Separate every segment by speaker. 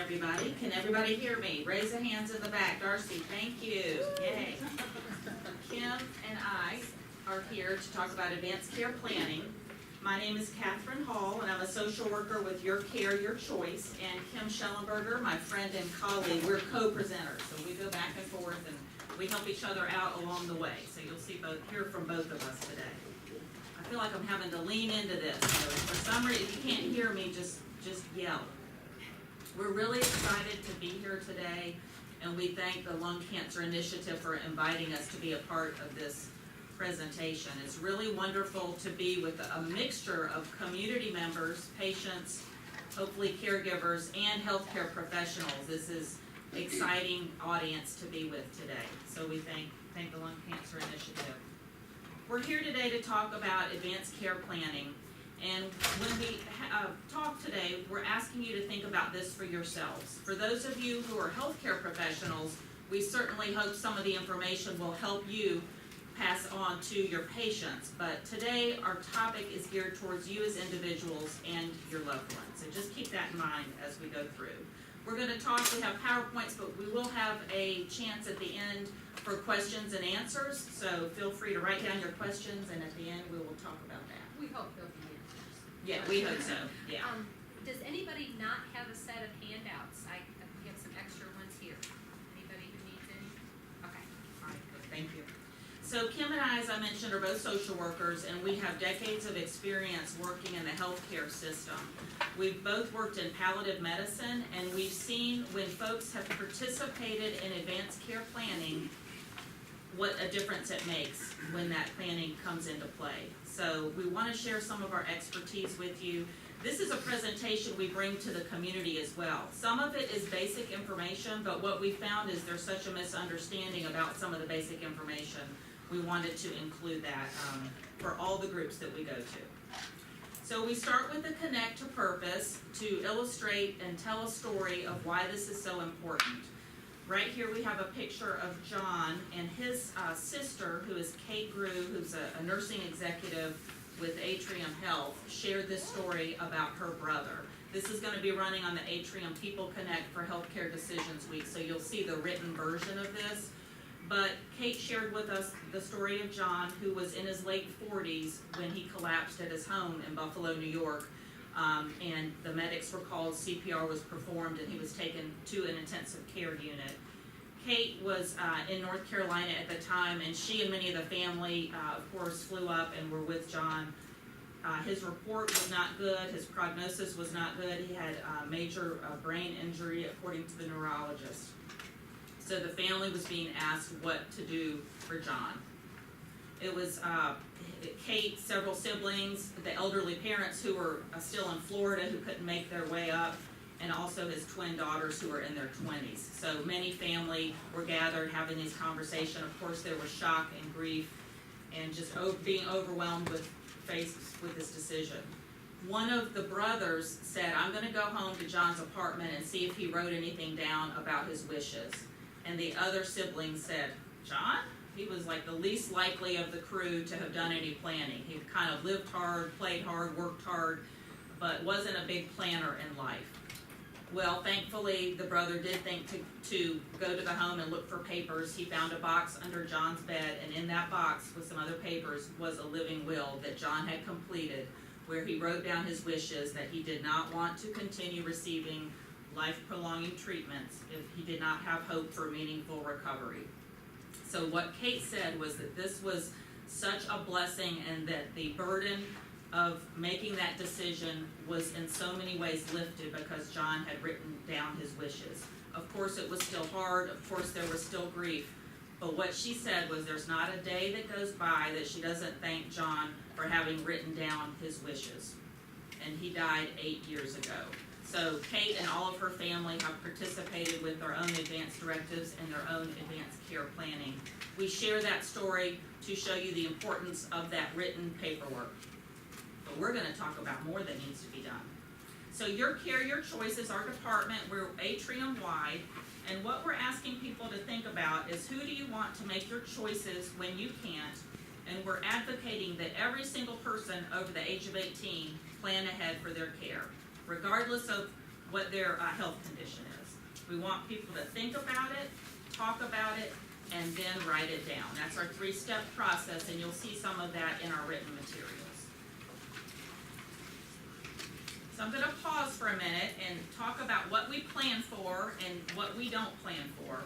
Speaker 1: everybody. Can everybody hear me? Raise the hands in the back. Darcy, thank you. Yay. Kim and I are here to talk about advanced care planning. My name is Catherine Hall, and I'm a social worker with Your Care, Your Choice. And Kim Schellenberger, my friend and colleague, we're co-presenters. So we go back and forth, and we help each other out along the way. So you'll hear from both of us today. I feel like I'm having to lean into this. So for some reason, if you can't hear me, just yell. We're really excited to be here today, and we thank the Lung Cancer Initiative for inviting us to be a part of this presentation. It's really wonderful to be with a mixture of community members, patients, hopefully caregivers, and healthcare professionals. This is an exciting audience to be with today. So we thank the Lung Cancer Initiative. We're here today to talk about advanced care planning. And when we talk today, we're asking you to think about this for yourselves. For those of you who are healthcare professionals, we certainly hope some of the information will help you pass on to your patients. But today, our topic is geared towards you as individuals and your loved ones. So just keep that in mind as we go through. We're going to talk, we have PowerPoints, but we will have a chance at the end for questions and answers. So feel free to write down your questions, and at the end, we will talk about that.
Speaker 2: We hope there'll be answers.
Speaker 1: Yeah, we hope so, yeah.
Speaker 2: Does anybody not have a set of handouts? We have some extra ones here. Anybody who needs any? Okay, all right, good.
Speaker 1: Thank you. So Kim and I, as I mentioned, are both social workers, and we have decades of experience working in the healthcare system. We've both worked in palliative medicine, and we've seen when folks have participated in advanced care planning, what a difference it makes when that planning comes into play. So we want to share some of our expertise with you. This is a presentation we bring to the community as well. Some of it is basic information, but what we found is there's such a misunderstanding about some of the basic information. We wanted to include that for all the groups that we go to. So we start with the connect to purpose to illustrate and tell a story of why this is so important. Right here we have a picture of John and his sister, who is Kate Grew, who's a nursing executive with Atrium Health, shared this story about her brother. This is going to be running on the Atrium People Connect for Healthcare Decisions Week, so you'll see the written version of this. But Kate shared with us the story of John, who was in his late 40s when he collapsed at his home in Buffalo, New York. And the medics were called, CPR was performed, and he was taken to an intensive care unit. Kate was in North Carolina at the time, and she and many of the family, of course, flew up and were with John. His report was not good. His prognosis was not good. He had major brain injury, according to the neurologist. So the family was being asked what to do for John. It was Kate, several siblings, the elderly parents who were still in Florida who couldn't make their way up, and also his twin daughters who were in their 20s. So many family were gathered having these conversations. Of course, there was shock and grief and just being overwhelmed faced with this decision. One of the brothers said, I'm going to go home to John's apartment and see if he wrote anything down about his wishes. And the other sibling said, John? He was like the least likely of the crew to have done any planning. He kind of lived hard, played hard, worked hard, but wasn't a big planner in life. Well, thankfully, the brother did think to go to the home and look for papers. He found a box under John's bed, and in that box with some other papers was a living will that John had completed, where he wrote down his wishes that he did not want to continue receiving life-prolonging treatments if he did not have hope for meaningful recovery. So what Kate said was that this was such a blessing, and that the burden of making that decision was in so many ways lifted because John had written down his wishes. Of course, it was still hard. Of course, there was still grief. But what she said was there's not a day that goes by that she doesn't thank John for having written down his wishes. And he died 8 years ago. So Kate and all of her family have participated with their own advanced directives and their own advanced care planning. We share that story to show you the importance of that written paperwork. But we're going to talk about more that needs to be done. So Your Care, Your Choice is our department. We're atrium-wide. And what we're asking people to think about is, who do you want to make your choices when you can't? And we're advocating that every single person over the age of 18 plan ahead for their care, regardless of what their health condition is. We want people to think about it, talk about it, and then write it down. That's our 3-step process, and you'll see some of that in our written materials. So I'm gonna pause for a minute and talk about what we plan for and what we don't plan for.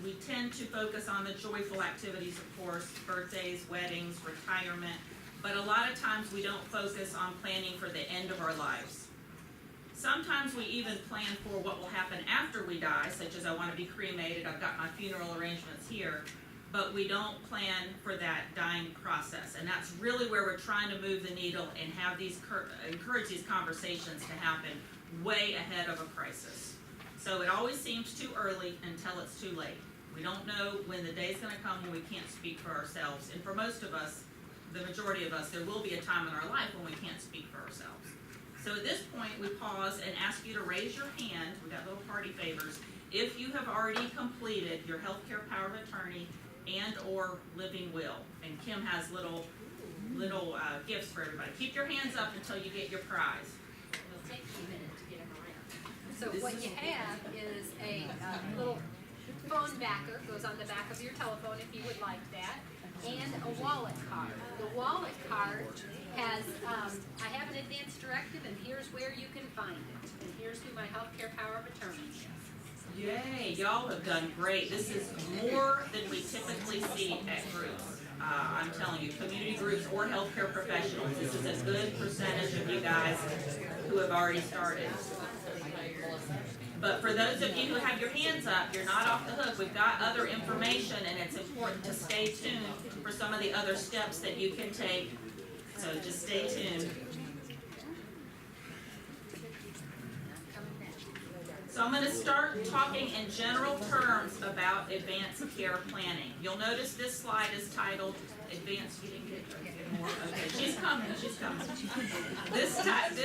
Speaker 1: We tend to focus on the joyful activities, of course, birthdays, weddings, retirement, but a lot of times we don't focus on planning for the end of our lives. Sometimes we even plan for what will happen after we die, such as I want to be cremated, I've got my funeral arrangements here, but we don't plan for that dying process. And that's really where we're trying to move the needle and have these, encourage these conversations to happen way ahead of a crisis. So it always seems too early until it's too late. We don't know when the day's gonna come when we can't speak for ourselves. And for most of us, the majority of us, there will be a time in our life when we can't speak for ourselves. So at this point, we pause and ask you to raise your hand, we got little party favors, if you have already completed your healthcare power of attorney and or living will. And Kim has little gifts for everybody. Keep your hands up until you get your prize.
Speaker 2: It'll take you a minute to get them around. So what you have is a little phone backer, goes on the back of your telephone if you would like that, and a wallet card. The wallet card has, I have an advance directive, and here's where you can find it. And here's who my healthcare power of attorney is.
Speaker 1: Yay, y'all have done great. This is more than we typically see at groups. I'm telling you, community groups or healthcare professionals, this is a good percentage of you guys who have already started. But for those of you who have your hands up, you're not off the hook. We've got other information, and it's important to stay tuned for some of the other steps that you can take. So just stay tuned. So I'm going to start talking in general terms about advanced care planning. You'll notice this slide is titled Advanced, you didn't get more? Okay, she's coming. This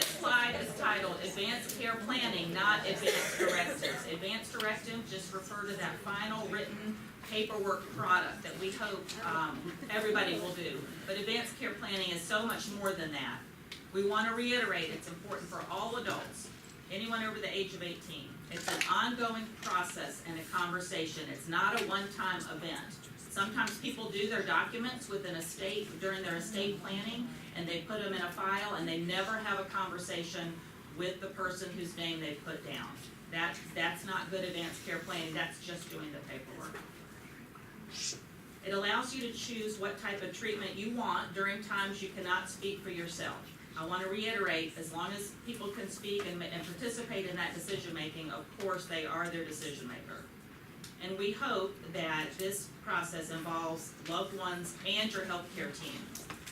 Speaker 1: slide is titled Advanced Care Planning, not Advanced Directives. Advanced directives just refer to that final written paperwork product that we hope everybody will do. But advanced care planning is so much more than that. We want to reiterate it's important for all adults, anyone over the age of 18. It's an ongoing process and a conversation. It's not a one-time event. Sometimes people do their documents with an estate during their estate planning, and they put them in a file, and they never have a conversation with the person whose name they put down. That's not good advanced care planning. That's just doing the paperwork. It allows you to choose what type of treatment you want during times you cannot speak for yourself. I want to reiterate, as long as people can speak and participate in that decision making, of course they are their decision maker. And we hope that this process involves loved ones and your healthcare team.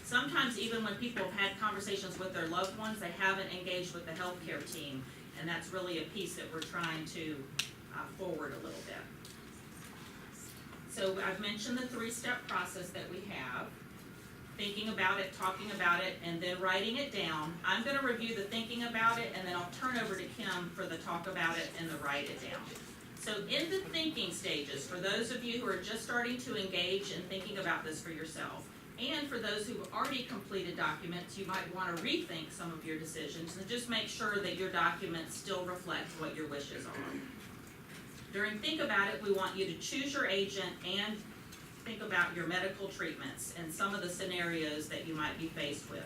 Speaker 1: Sometimes even when people have had conversations with their loved ones, they haven't engaged with the healthcare team, and that's really a piece that we're trying to forward a little bit. So I've mentioned the 3-step process that we have. Thinking about it, talking about it, and then writing it down. I'm going to review the thinking about it, and then I'll turn over to Kim for the talk about it and the write it down. So in the thinking stages, for those of you who are just starting to engage in thinking about this for yourself, and for those who have already completed documents, you might want to rethink some of your decisions and just make sure that your documents still reflect what your wishes are. During Think About It, we want you to choose your agent and think about your medical treatments and some of the scenarios that you might be faced with.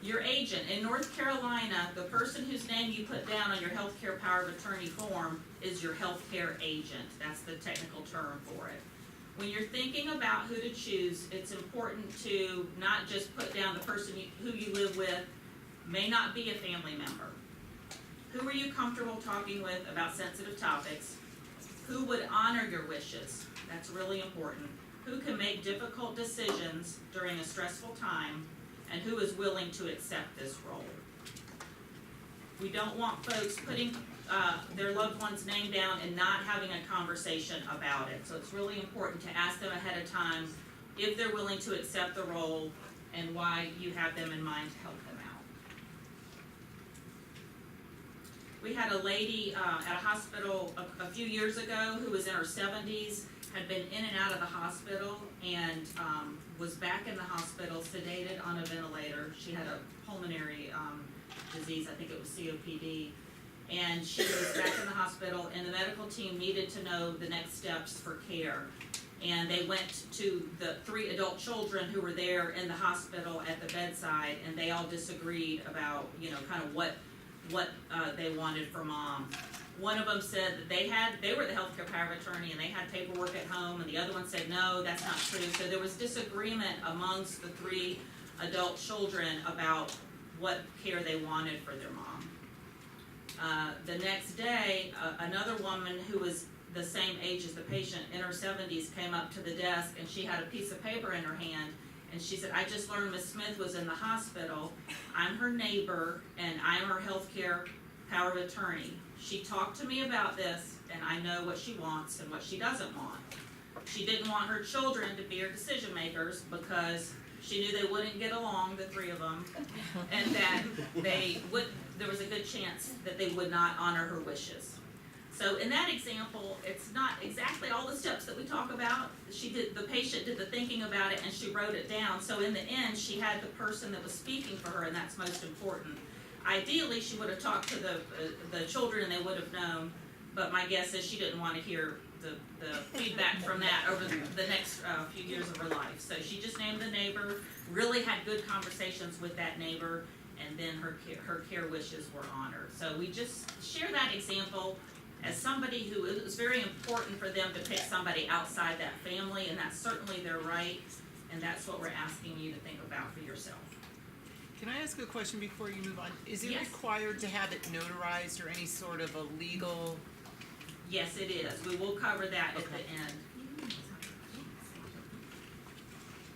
Speaker 1: Your agent, in North Carolina, the person whose name you put down on your healthcare power of attorney form is your healthcare agent. That's the technical term for it. When you're thinking about who to choose, it's important to not just put down the person who you live with, may not be a family member. Who are you comfortable talking with about sensitive topics? Who would honor your wishes? That's really important. Who can make difficult decisions during a stressful time? And who is willing to accept this role? We don't want folks putting their loved one's name down and not having a conversation about it. So it's really important to ask them ahead of time if they're willing to accept the role and why you have them in mind to help them out. We had a lady at a hospital a few years ago who was in her 70s, had been in and out of the hospital, and was back in the hospital, sedated on a ventilator. She had a pulmonary disease, I think it was COPD. And she was back in the hospital, and the medical team needed to know the next steps for care. And they went to the 3 adult children who were there in the hospital at the bedside, and they all disagreed about, kind of what they wanted for mom. One of them said that they were the healthcare power of attorney and they had paperwork at home, and the other one said, no, that's not true. So there was disagreement amongst the 3 adult children about what care they wanted for their mom. The next day, another woman who was the same age as the patient, in her 70s, came up to the desk, and she had a piece of paper in her hand, and she said, I just learned Miss Smith was in the hospital. I'm her neighbor, and I'm her healthcare power of attorney. She talked to me about this, and I know what she wants and what she doesn't want. She didn't want her children to be her decision makers because she knew they wouldn't get along, the 3 of them, and that there was a good chance that they would not honor her wishes. So in that example, it's not exactly all the steps that we talk about. The patient did the thinking about it, and she wrote it down. So in the end, she had the person that was speaking for her, and that's most important. Ideally, she would have talked to the children and they would have known, but my guess is she didn't want to hear the feedback from that over the next few years of her life. So she just named the neighbor, really had good conversations with that neighbor, and then her care wishes were honored. So we just share that example as somebody who, it was very important for them to pick somebody outside that family, and that's certainly their right, and that's what we're asking you to think about for yourself.
Speaker 3: Can I ask a question before you move on? Is it
Speaker 1: Yes.
Speaker 3: required to have it notarized or any sort of a legal?
Speaker 1: Yes, it is. We will cover that at the
Speaker 3: Okay.
Speaker 1: end.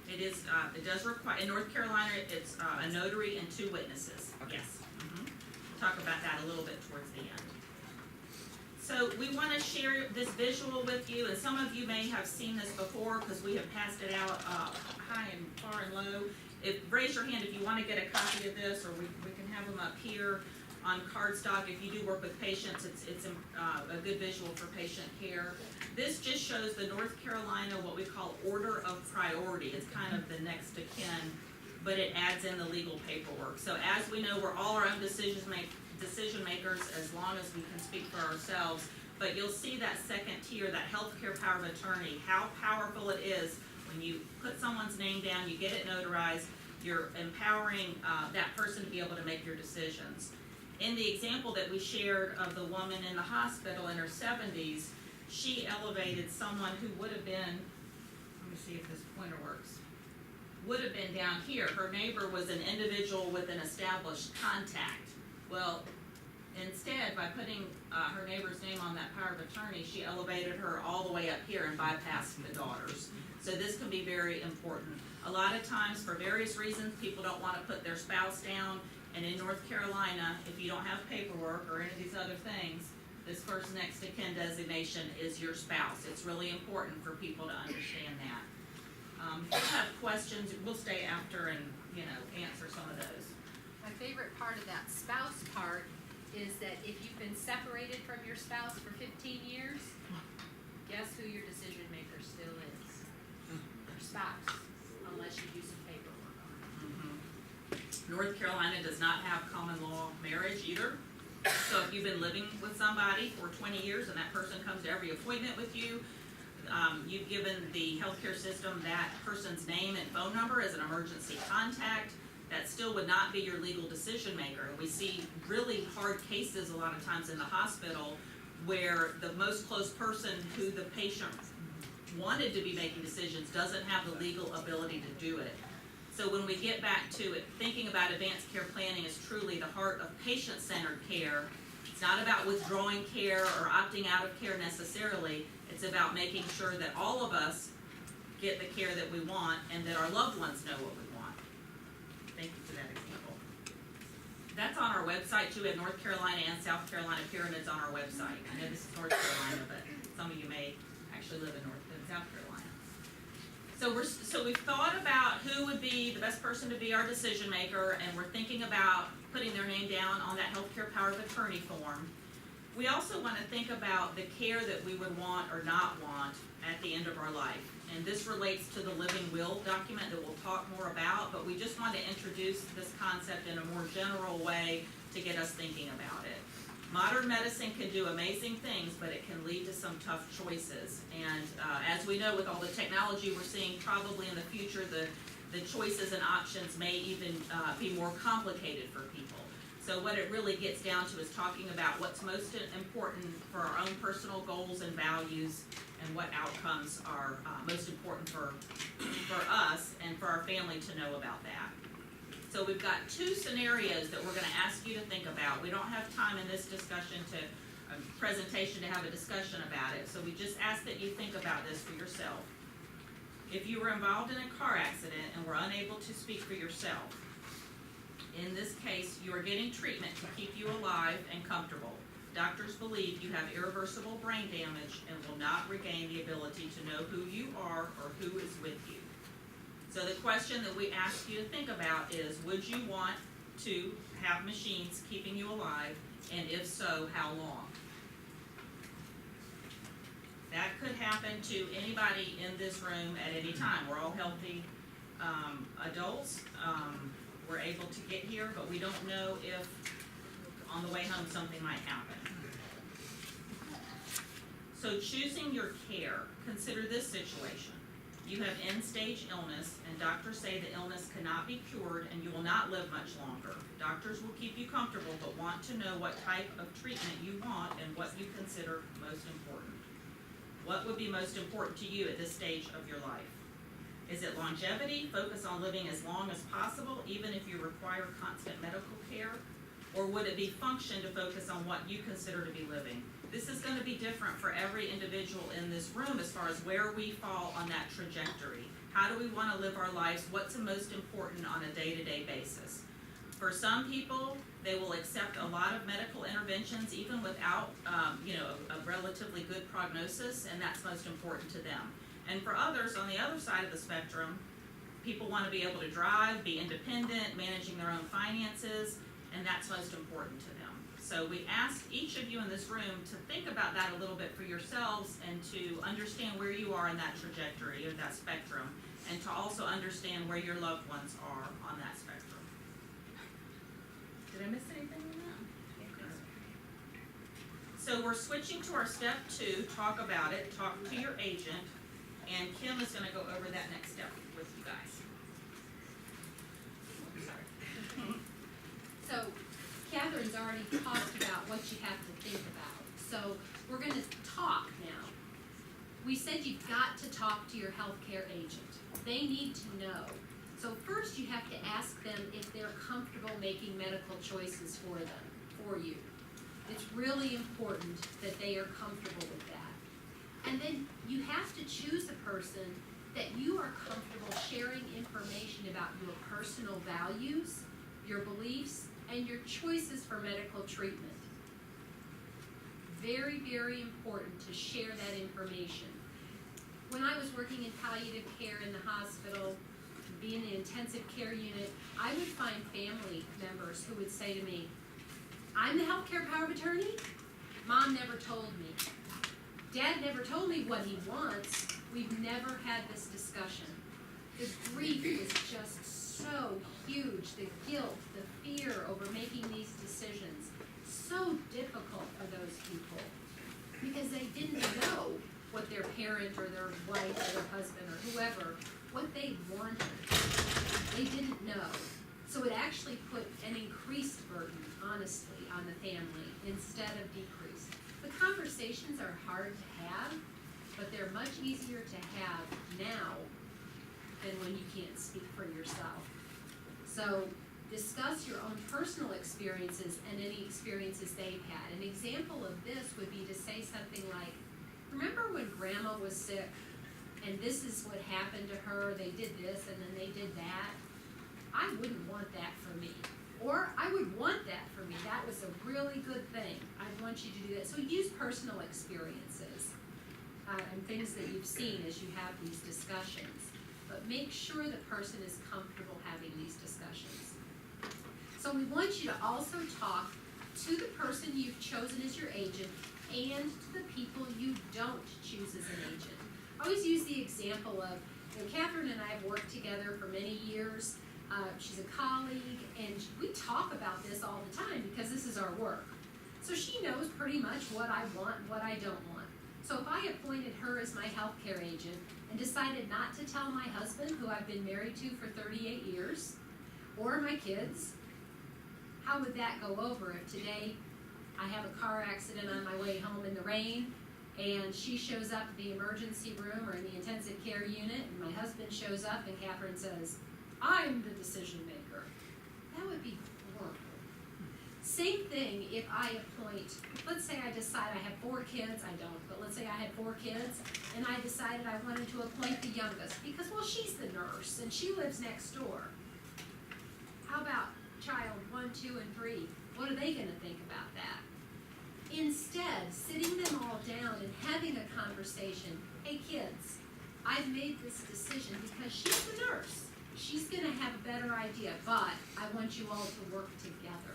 Speaker 1: It does require, in North Carolina, it's a notary and 2 witnesses.
Speaker 3: Okay.
Speaker 1: Yes. We'll talk about that a little bit towards the end. So we want to share this visual with you, and some of you may have seen this before because we have passed it out high and far and low. Raise your hand if you want to get a copy of this, or we can have them up here on cardstock. If you do work with patients, it's a good visual for patient care. This just shows the North Carolina, what we call order of priority. It's kind of the next of kin, but it adds in the legal paperwork. So as we know, we're all our own decision makers as long as we can speak for ourselves. But you'll see that second tier, that healthcare power of attorney, how powerful it is when you put someone's name down, you get it notarized, you're empowering that person to be able to make your decisions. In the example that we shared of the woman in the hospital in her 70s, she elevated someone who would have been, let me see if this pointer works, would have been down here. Her neighbor was an individual with an established contact. Well, instead, by putting her neighbor's name on that power of attorney, she elevated her all the way up here and bypassed the daughters. So this can be very important. A lot of times, for various reasons, people don't want to put their spouse down. And in North Carolina, if you don't have paperwork or any of these other things, this first next of kin designation is your spouse. It's really important for people to understand that. If you have questions, we'll stay after and answer some of those.
Speaker 2: My favorite part of that spouse part is that if you've been separated from your spouse for 15 years, guess who your decision maker still is? Your spouse, unless you do some paperwork on it.
Speaker 1: North Carolina does not have common law marriage either. So if you've been living with somebody for 20 years and that person comes to every appointment with you, you've given the healthcare system that person's name and phone number as an emergency contact, that still would not be your legal decision maker. And we see really hard cases a lot of times in the hospital where the most close person who the patient wanted to be making decisions doesn't have the legal ability to do it. So when we get back to it, thinking about advanced care planning is truly the heart of patient-centered care. It's not about withdrawing care or opting out of care necessarily. It's about making sure that all of us get the care that we want and that our loved ones know what we want. Thank you for that example. That's on our website too. We have North Carolina and South Carolina pyramids on our website. I know this is North Carolina, but some of you may actually live in South Carolina. So we've thought about who would be the best person to be our decision maker, and we're thinking about putting their name down on that healthcare power of attorney form. We also want to think about the care that we would want or not want at the end of our life. And this relates to the living will document that we'll talk more about, but we just want to introduce this concept in a more general way to get us thinking about it. Modern medicine can do amazing things, but it can lead to some tough choices. And as we know, with all the technology we're seeing, probably in the future, the choices and options may even be more complicated for people. So what it really gets down to is talking about what's most important for our own personal goals and values, and what outcomes are most important for us and for our family to know about that. So we've got two scenarios that we're going to ask you to think about. We don't have time in this discussion presentation to have a discussion about it, so we just ask that you think about this for yourself. If you were involved in a car accident and were unable to speak for yourself, in this case, you are getting treatment to keep you alive and comfortable. Doctors believe you have irreversible brain damage and will not regain the ability to know who you are or who is with you. So the question that we ask you to think about is, would you want to have machines keeping you alive, and if so, how long? That could happen to anybody in this room at any time. We're all healthy adults. We're able to get here, but we don't know if on the way home something might happen. So choosing your care, consider this situation. You have end-stage illness, and doctors say the illness cannot be cured and you will not live much longer. Doctors will keep you comfortable, but want to know what type of treatment you want and what you consider most important. What would be most important to you at this stage of your life? Is it longevity, focus on living as long as possible, even if you require constant medical care? Or would it be function to focus on what you consider to be living? This is going to be different for every individual in this room as far as where we fall on that trajectory. How do we want to live our lives? What's the most important on a day-to-day basis? For some people, they will accept a lot of medical interventions even without a relatively good prognosis, and that's most important to them. And for others, on the other side of the spectrum, people want to be able to drive, be independent, managing their own finances, and that's most important to them. So we ask each of you in this room to think about that a little bit for yourselves and to understand where you are in that trajectory or that spectrum, and to also understand where your loved ones are on that spectrum. Did I miss anything in that? Okay. So we're switching to our step 2, talk about it, talk to your agent, and Kim is going to go over that next step with you guys. Sorry.
Speaker 2: So Catherine's already talked about what you have to think about. So we're going to talk now. We said you've got to talk to your healthcare agent. They need to know. So first you have to ask them if they're comfortable making medical choices for you. It's really important that they are comfortable with that. And then you have to choose a person that you are comfortable sharing information about your personal values, your beliefs, and your choices for medical treatment. Very, very important to share that information. When I was working in palliative care in the hospital, being in the intensive care unit, I would find family members who would say to me, I'm the healthcare power of attorney? Mom never told me. Dad never told me what he wants. We've never had this discussion. The grief is just so huge. The guilt, the fear over making these decisions. So difficult for those people because they didn't know what their parent or their wife or their husband or whoever, what they wanted. They didn't know. So it actually put an increased burden, honestly, on the family instead of decreased. The conversations are hard to have, but they're much easier to have now than when you can't speak for yourself. So discuss your own personal experiences and any experiences they've had. An example of this would be to say something like, remember when Grandma was sick and this is what happened to her, they did this and then they did that? I wouldn't want that for me. Or I would want that for me. That was a really good thing. I'd want you to do that. So use personal experiences and things that you've seen as you have these discussions. But make sure the person is comfortable having these discussions. So we want you to also talk to the person you've chosen as your agent and to the people you don't choose as an agent. I always use the example of, Catherine and I have worked together for many years. she's a colleague, and we talk about this all the time because this is our work. So she knows pretty much what I want and what I don't want. So if I appointed her as my healthcare agent and decided not to tell my husband, who I've been married to for 38 years, or my kids, how would that go over if today I have a car accident on my way home in the rain, and she shows up at the emergency room or in the intensive care unit, and my husband shows up and Catherine says, I'm the decision maker? That would be horrible. Same thing if I appoint, let's say I decide I have 4 kids, I don't, but let's say I had 4 kids, and I decided I wanted to appoint the youngest because, well, she's the nurse and she lives next door. How about child 1, 2, and 3? What are they gonna think about that? Instead, sitting them all down and having a conversation, hey kids, I've made this decision because she's the nurse. She's gonna have a better idea, but I want you all to work together.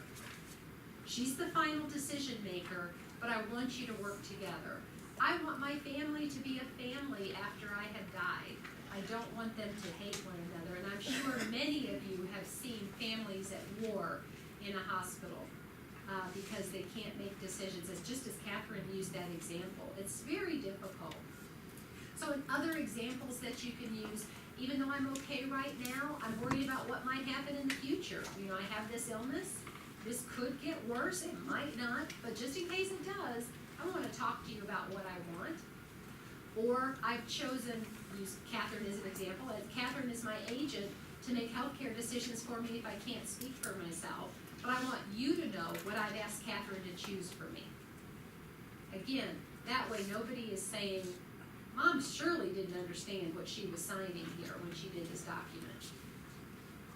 Speaker 2: She's the final decision maker, but I want you to work together. I want my family to be a family after I have died. I don't want them to hate one another, and I'm sure many of you have seen families at war in a hospital because they can't make decisions. It's just as Catherine used that example. It's very difficult. So in other examples that you can use, even though I'm okay right now, I'm worried about what might happen in the future. You know, I have this illness. This could get worse, it might not, but just in case it does, I want to talk to you about what I want. Or I've chosen, use Catherine as an example, as Catherine is my agent to make healthcare decisions for me if I can't speak for myself, but I want you to know what I've asked Catherine to choose for me. Again, that way nobody is saying, Mom surely didn't understand what she was signing here when she did this document.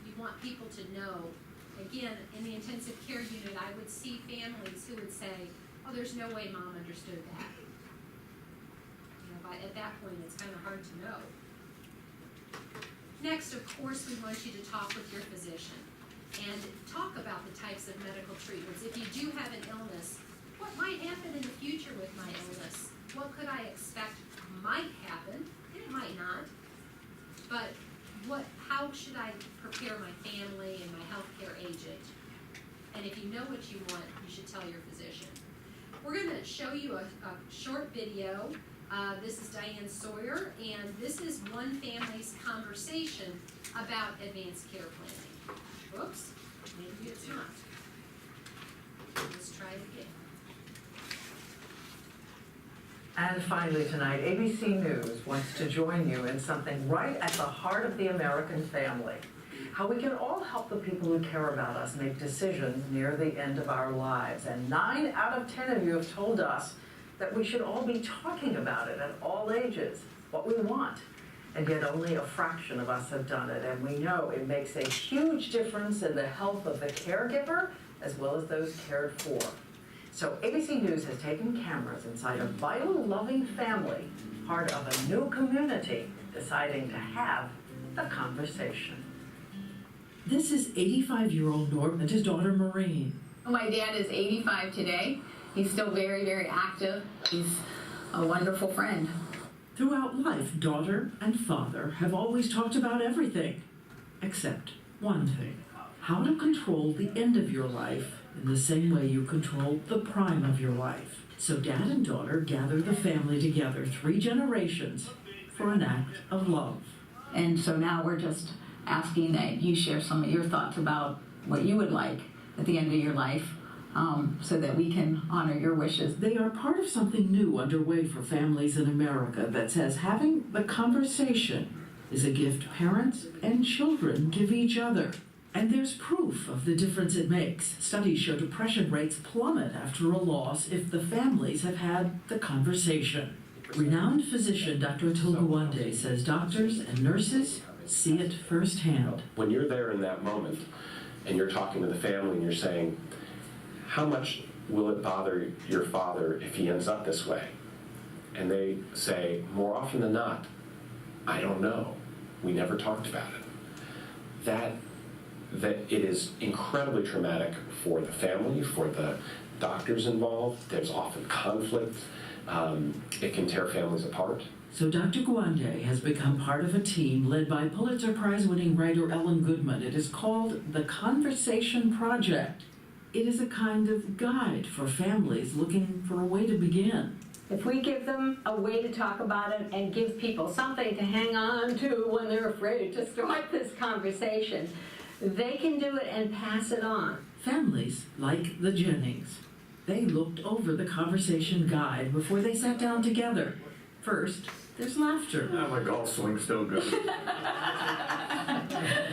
Speaker 2: You want people to know. Again, in the intensive care unit, I would see families who would say, oh, there's no way Mom understood that. You know, but at that point, it's kind of hard to know. Next, of course, we want you to talk with your physician and talk about the types of medical treatments. If you do have an illness, what might happen in the future with my illness? What could I expect might happen? It might not. But how should I prepare my family and my healthcare agent? And if you know what you want, you should tell your physician. We're going to show you a short video. This is Diane Sawyer, and this is one family's conversation about advanced care planning. Whoops, maybe it's not. Let's try it again.
Speaker 4: And finally tonight, ABC News wants to join you in something right at the heart of the American family. How we can all help the people who care about us make decisions near the end of our lives. And 9 out of 10 of you have told us that we should all be talking about it at all ages, what we want. And yet only a fraction of us have done it. And we know it makes a huge difference in the health of the caregiver as well as those cared for. So ABC News has taken cameras inside a vital, loving family, part of a new community, deciding to have the conversation.
Speaker 5: This is 85-year-old Norm and his daughter Maureen.
Speaker 6: My dad is 85 today. He's still very, very active. He's a wonderful friend.
Speaker 5: Throughout life, daughter and father have always talked about everything, except one thing: how to control the end of your life in the same way you control the prime of your life. So dad and daughter gather the family together, 3 generations, for an act of love.
Speaker 6: And so now we're just asking that you share some of your thoughts about what you would like at the end of your life, so that we can honor your wishes.
Speaker 5: They are part of something new underway for families in America that says having the conversation is a gift parents and children give each other. And there's proof of the difference it makes. Studies show depression rates plummet after a loss if the families have had the conversation. Renowned physician Dr. Atul Gawande says doctors and nurses see it firsthand.
Speaker 7: When you're there in that moment and you're talking to the family and you're saying, how much will it bother your father if he ends up this way? And they say, more often than not, I don't know. We never talked about it. That it is incredibly traumatic for the family, for the doctors involved. There's often conflict. It can tear families apart.
Speaker 5: So Dr. Gwande has become part of a team led by Pulitzer Prize-winning writer Ellen Goodman. It is called the Conversation Project. It is a kind of guide for families looking for a way to begin.
Speaker 8: If we give them a way to talk about it and give people something to hang on to when they're afraid to start this conversation, they can do it and pass it on.
Speaker 5: Families like the Jennings. They looked over the conversation guide before they sat down together. First, there's laughter.
Speaker 9: My golf swing's still good.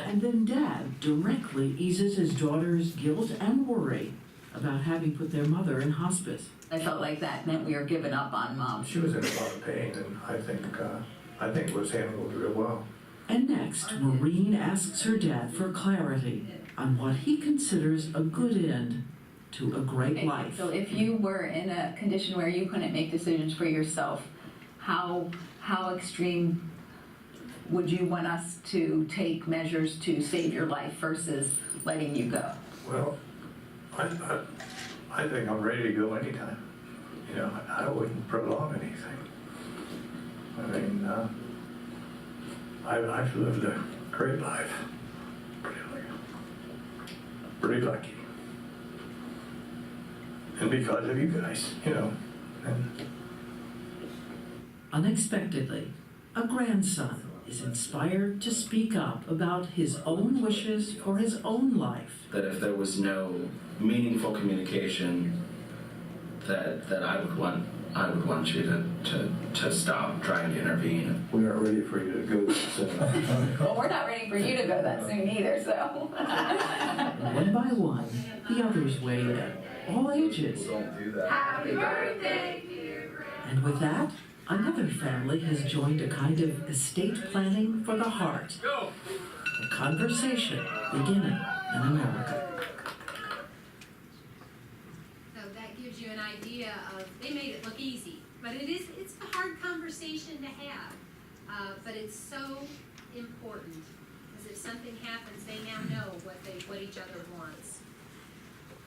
Speaker 5: And then Dad directly eases his daughter's guilt and worry about having put their mother in hospice.
Speaker 6: I felt like that meant we were giving up on Mom.
Speaker 9: She was in a lot of pain, and I think it was handled real well.
Speaker 5: And next, Maureen asks her dad for clarity on what he considers a good end to a great life.
Speaker 6: So if you were in a condition where you couldn't make decisions for yourself, how extreme would you want us to take measures to save your life versus letting you go?
Speaker 9: Well, I think I'm ready to go anytime. You know, I wouldn't prolong anything. I mean, I've lived a great life. Pretty lucky. And because of you guys, you know. And
Speaker 5: Unexpectedly, a grandson is inspired to speak up about his own wishes for his own life.
Speaker 10: That if there was no meaningful communication, that I would want you to stop trying to intervene.
Speaker 9: we aren't ready for you to go soon.
Speaker 6: Well, we're not ready for you to go that soon either, so.
Speaker 5: One by one, the others weigh in, all ages.
Speaker 10: Don't do that.
Speaker 6: Happy birthday, dear.
Speaker 5: And with that, another family has joined a kind of estate planning for the heart. A conversation beginning in America.
Speaker 2: So that gives you an idea of, they made it look easy, but it's a hard conversation to have. But it's so important, because if something happens, they now know what each other wants.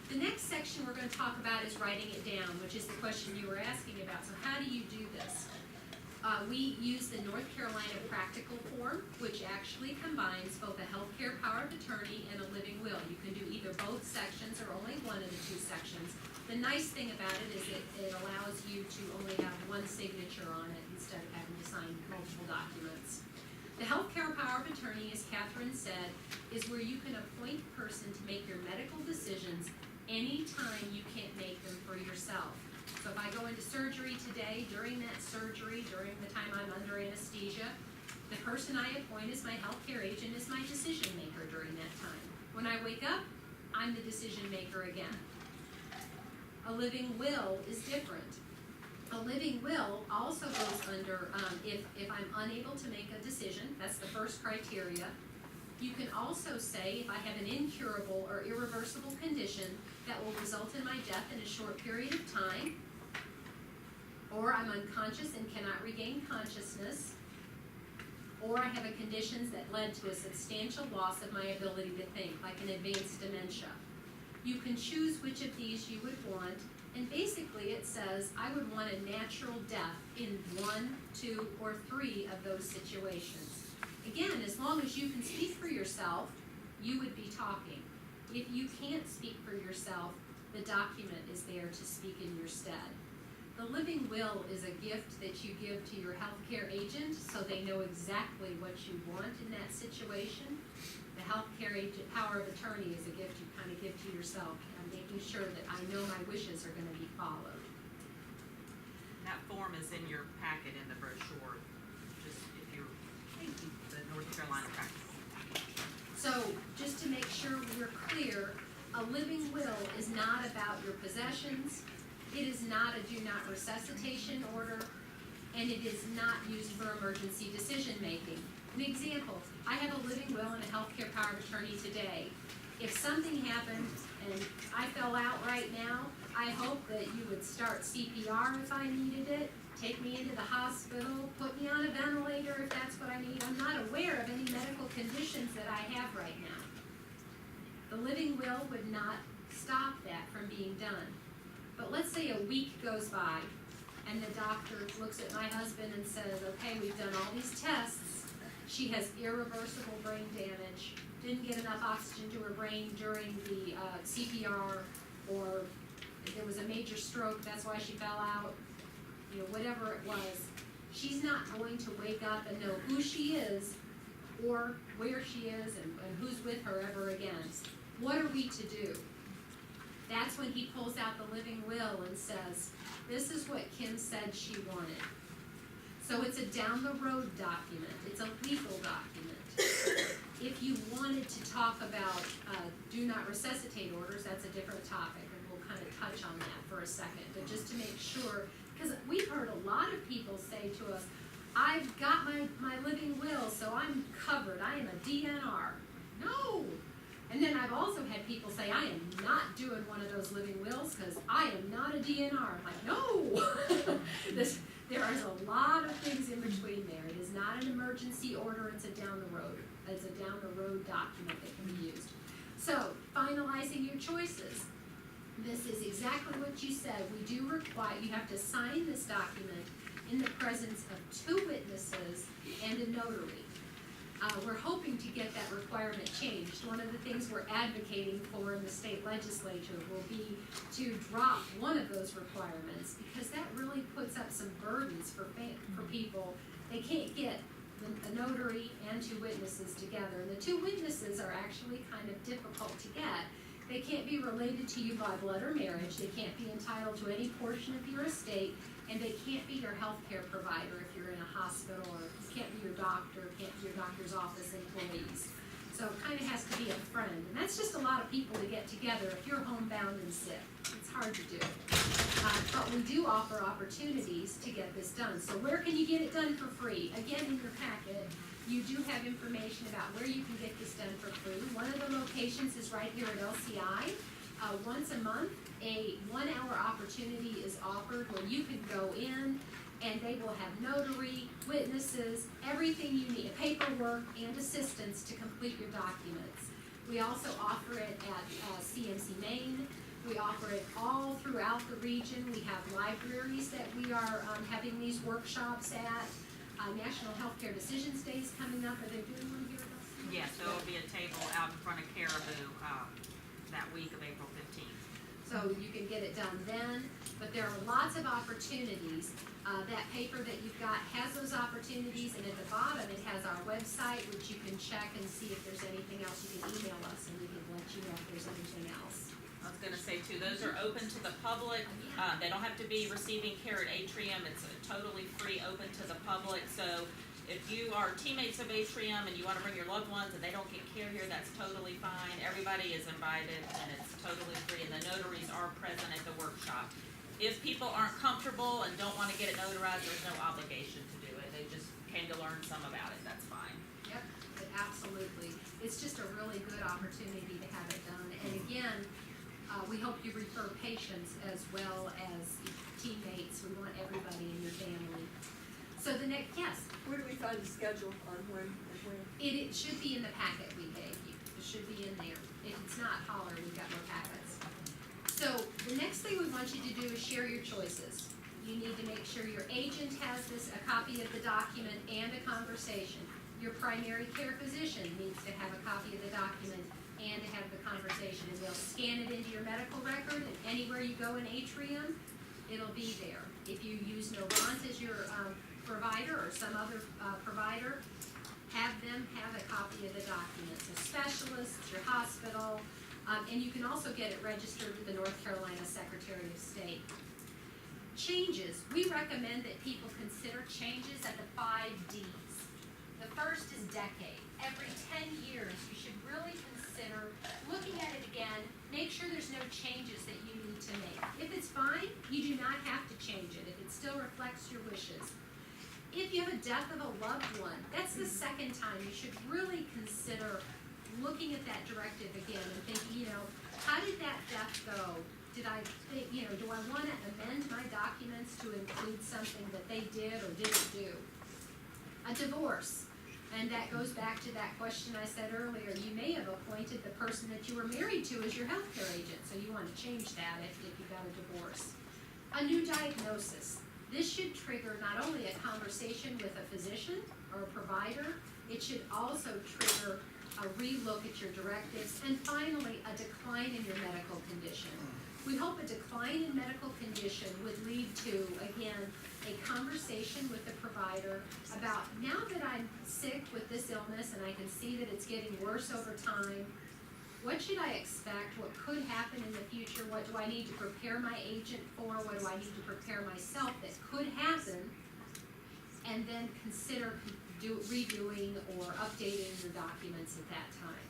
Speaker 2: The next section we're going to talk about is writing it down, which is the question you were asking about. So how do you do this? We use the North Carolina Practical Form, which actually combines both a healthcare power of attorney and a living will. You can do either both sections or only one of the two sections. The nice thing about it is it allows you to only have one signature on it instead of having to sign multiple documents. The healthcare power of attorney, as Catherine said, is where you can appoint a person to make your medical decisions anytime you can't make them for yourself. So if I go into surgery today, during that surgery, during the time I'm under anesthesia, the person I appoint as my healthcare agent is my decision maker during that time. When I wake up, I'm the decision maker again. A living will is different. A living will also goes under, if I'm unable to make a decision, that's the first criteria. You can also say, if I have an incurable or irreversible condition that will result in my death in a short period of time, or I'm unconscious and cannot regain consciousness, or I have a condition that led to a substantial loss of my ability to think, like an advanced dementia. You can choose which of these you would want, and basically it says, I would want a natural death in 1, 2, or 3 of those situations. Again, as long as you can speak for yourself, you would be talking. If you can't speak for yourself, the document is there to speak in your stead. The living will is a gift that you give to your healthcare agent so they know exactly what you want in that situation. The healthcare agent power of attorney is a gift you kind of give to yourself. I'm making sure that I know my wishes are going to be followed.
Speaker 3: That form is in your packet in the brochure, just if you're, the North Carolina practice.
Speaker 2: So, just to make sure we're clear, a living will is not about your possessions, it is not a do not resuscitation order, and it is not used for emergency decision making. An example, I have a living will and a healthcare power of attorney today. If something happened and I fell out right now, I hope that you would start CPR if I needed it, take me into the hospital, put me on a ventilator if that's what I need. I'm not aware of any medical conditions that I have right now. The living will would not stop that from being done. But let's say a week goes by and the doctor looks at my husband and says, okay, we've done all these tests, she has irreversible brain damage, didn't get enough oxygen to her brain during the CPR, or there was a major stroke, that's why she fell out, you know, whatever it was, she's not going to wake up and know who she is or where she is and who's with her ever again. What are we to do? That's when he pulls out the living will and says, this is what Kim said she wanted. So it's a down the road document, it's a legal document. If you wanted to talk about do not resuscitate orders, that's a different topic, and we'll kind of touch on that for a second. But just to make sure, because we've heard a lot of people say to us, I've got my living will, so I'm covered, I am a DNR. No! And then I've also had people say, I am not doing one of those living wills because I am not a DNR. I'm like, no! There is a lot of things in between there. It is not an emergency order, it's a down the road. It's a down the road document that can be used. So, finalizing your choices. This is exactly what you said. We do require, you have to sign this document in the presence of 2 witnesses and a notary. We're hoping to get that requirement changed. One of the things we're advocating for in the state legislature will be to drop one of those requirements, because that really puts up some burdens for people. They can't get a notary and 2 witnesses together. And the 2 witnesses are actually kind of difficult to get. They can't be related to you by blood or marriage. They can't be entitled to any portion of your estate. And they can't be your health care provider if you're in a hospital, or can't be your doctor, can't be your doctor's office employees. So it kind of has to be a friend. And that's just a lot of people to get together if you're homebound and sick. It's hard to do. But we do offer opportunities to get this done. So where can you get it done for free? Again, in your packet, you do have information about where you can get this done for free. One of the locations is right here at LCI. Once a month, a 1-hour opportunity is offered where you can go in and they will have notary, witnesses, everything you need, paperwork and assistance to complete your documents. We also offer it at CMC Maine. We offer it all throughout the region. We have libraries that we are having these workshops at. National Healthcare Decisions Day is coming up. Are they doing one here?
Speaker 3: Yes, there will be a table out in front of Caribou that week of April 15th.
Speaker 2: So you can get it done then, but there are lots of opportunities. That paper that you've got has those opportunities, and at the bottom it has our website, which you can check and see if there's anything else. You can email us and we can let you know if there's anything else.
Speaker 1: I was gonna say too, those are open to the public. They don't have to be receiving care at Atrium. It's totally free, open to the public. So if you are teammates of Atrium and you wanna bring your loved ones and they don't get care here, that's totally fine. Everybody is invited and it's totally free, and the notaries are present at the workshop. If people aren't comfortable and don't wanna get it notarized, there's no obligation to do it. They just came to learn some about it, that's fine.
Speaker 2: Yep, absolutely. It's just a really good opportunity to have it done. And again, we hope you refer patients as well as teammates. We want everybody in your family. So the next, yes?
Speaker 11: Where do we find the schedule on when and where?
Speaker 2: It should be in the packet we gave you. It should be in there. If it's not, holler, we've got more packets. So the next thing we want you to do is share your choices. You need to make sure your agent has a copy of the document and a conversation. Your primary care physician needs to have a copy of the document and to have the conversation, and they'll scan it into your medical record, and anywhere you go in Atrium, it'll be there. If you use Novant as your provider or some other provider, have them have a copy of the document. So specialists, your hospital, and you can also get it registered with the North Carolina Secretary of State. Changes. We recommend that people consider changes at the 5 Ds. The first is decade. Every 10 years, you should really consider looking at it again, make sure there's no changes that you need to make. If it's fine, you do not have to change it if it still reflects your wishes. If you have a death of a loved one, that's the second time you should really consider looking at that directive again and thinking, how did that death go? Did I think, do I want to amend my documents to include something that they did or didn't do? A divorce. And that goes back to that question I said earlier. You may have appointed the person that you were married to as your healthcare agent, so you want to change that if you got a divorce. A new diagnosis. This should trigger not only a conversation with a physician or a provider, it should also trigger a relook at your directives, and finally, a decline in your medical condition. We hope a decline in medical condition would lead to, again, a conversation with the provider about, now that I'm sick with this illness and I can see that it's getting worse over time, what should I expect? What could happen in the future? What do I need to prepare my agent for? What do I need to prepare myself that could happen? And then consider redoing or updating your documents at that time.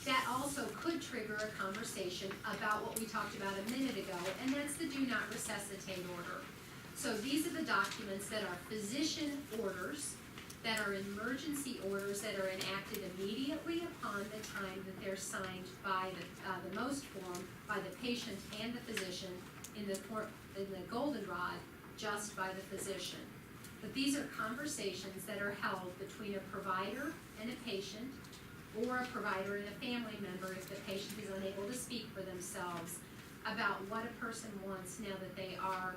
Speaker 2: That also could trigger a conversation about what we talked about a minute ago, and that's the do not resuscitate order. So these are the documents that are physician orders, that are emergency orders that are enacted immediately upon the time that they're signed by the most form by the patient and the physician, in the goldenrod, just by the physician. But these are conversations that are held between a provider and a patient, or a provider and a family member if the patient is unable to speak for themselves, about what a person wants now that they are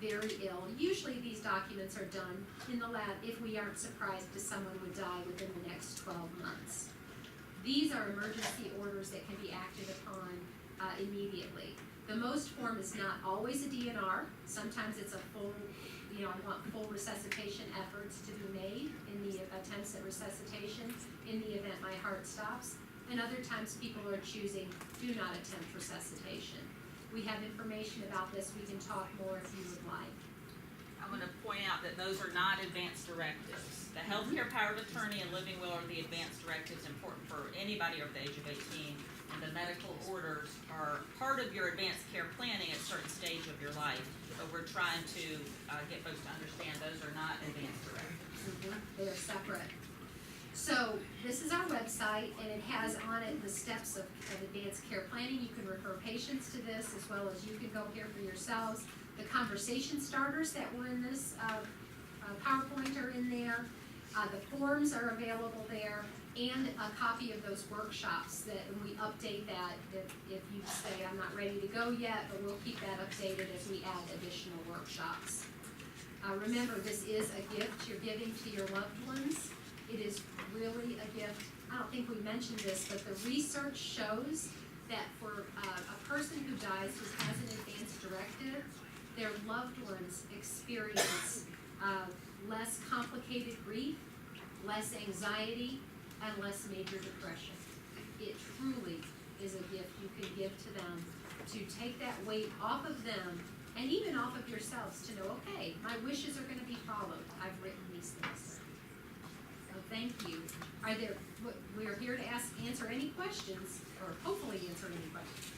Speaker 2: very ill. Usually these documents are done in the lab if we aren't surprised that someone would die within the next 12 months. These are emergency orders that can be acted upon immediately. The most form is not always a DNR. Sometimes it's a full, I want full resuscitation efforts to be made in the attempts at resuscitation in the event my heart stops. And other times people are choosing do not attempt resuscitation. We have information about this. We can talk more if you would like.
Speaker 1: I'm going to point out that those are not advanced directives. The healthcare power of attorney and living will are the advanced directives important for anybody over the age of 18. And the medical orders are part of your advanced care planning at a certain stage of your life. So we're trying to get folks to understand those are not advanced directives.
Speaker 2: They are separate. So this is our website, and it has on it the steps of advanced care planning. You can refer patients to this, as well as you can go here for yourselves. The conversation starters that were in this PowerPoint are in there. The forms are available there, and a copy of those workshops that we update that if you say I'm not ready to go yet, but we'll keep that updated as we add additional workshops. Remember, this is a gift you're giving to your loved ones. It is really a gift. I don't think we mentioned this, but the research shows that for a person who dies who has an advanced directive, their loved ones experience less complicated grief, less anxiety, and less major depression. It truly is a gift you can give to them to take that weight off of them and even off of yourselves to know, okay, my wishes are going to be followed. I've written these things. So thank you. We're here to answer any questions, or hopefully answer any questions.